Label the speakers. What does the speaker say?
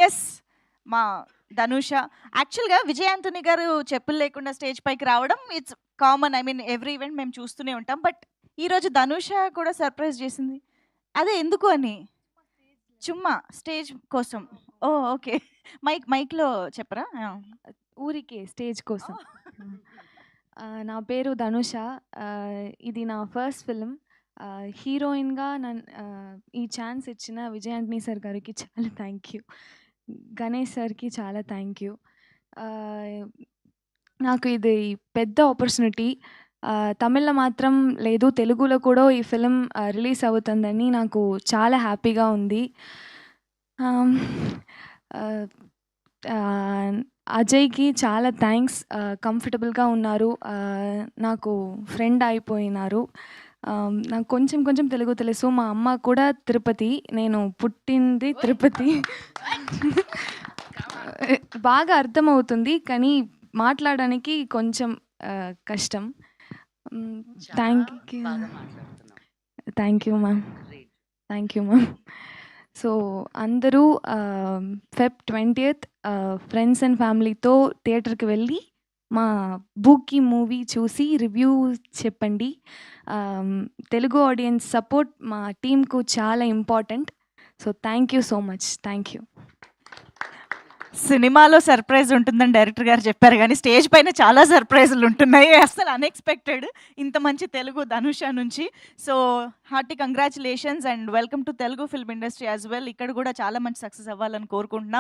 Speaker 1: Yes. మా ధనుష. యాక్చువల్‌గా Vijay Anthony గారు చెప్పులు లేకుండా స్టేజ్ పైకి రావడం it's common. I mean every event మేము చూస్తూనే ఉంటాం. బట్ ఈరోజు ధనుష కూడా సర్ప్రైజ్ చేసింది. అదే ఎందుకు అని? చుమ్మా స్టేజ్ కోసం. ఓహ్! ఓకే. మైక్‌లో చెప్పరా? ఆ!
Speaker 2: ఊరికే స్టేజ్ కోసం. నా పేరు ధనుష. ఇది నా ఫస్ట్ ఫిల్మ్. హీరోయిన్‌గా ఈ ఛాన్స్ ఇచ్చిన విజయ్ ఆంటనీ సార్ గారికి చాలా థ్యాంక్ యూ. గణేష్ సార్‌కి చాలా థ్యాంక్ యూ. నాకు ఇది పెద్ద ఆపర్చునిటీ. తమిళ్‌లో మాత్రం లేదు, తెలుగులో కూడా ఈ ఫిల్మ్ రిలీజ్ అవుతుందని నాకు చాలా హ్యాపీగా ఉంది. ఆహ్, ఆహ్, ఆహ్, అజయ్‌కి చాలా థ్యాంక్స్. కంఫర్టబుల్‌గా ఉన్నారు. నాకు ఫ్రెండ్ అయిపోయినారు. నాకు కొంచెం కొంచెం తెలుగు తెలుసు. మా అమ్మ కూడా తిరుపతి. నేను పుట్టింది తిరుపతి. బాగా అర్థమవుతుంది. కానీ మాట్లాడడానికి కొంచెం కష్టం. Thank you. Thank you ma'am. Thank you ma'am. So అందరూ ఫెబ్ 20th ఫ్రెండ్స్ అండ్ ఫ్యామిలీతో థియేటర్కి వెళ్ళి మా బూకీ మూవీ చూసి రివ్యూ చెప్పండి. తెలుగు ఆడియన్స్ సపోర్ట్ మా టీంకు చాలా important. So thank you so much. Thank you.
Speaker 1: సినిమాలో సర్ప్రైజ్ ఉంటుందని డైరెక్టర్ గారు చెప్పారు గానీ, స్టేజ్ పైన చాలా సర్ప్రైజులు ఉంటున్నాయి. అస్సలు అన్‌ఎక్స్‌పెక్టెడ్ ఇంత మంచి తెలుగు ధనుష నుంచి. So hearty congratulations and welcome to Telugu film industry as well. ఇక్కడ కూడా చాలా మంచి సక్సెస్ అవ్వాలని కోరుకుంటున్నాం.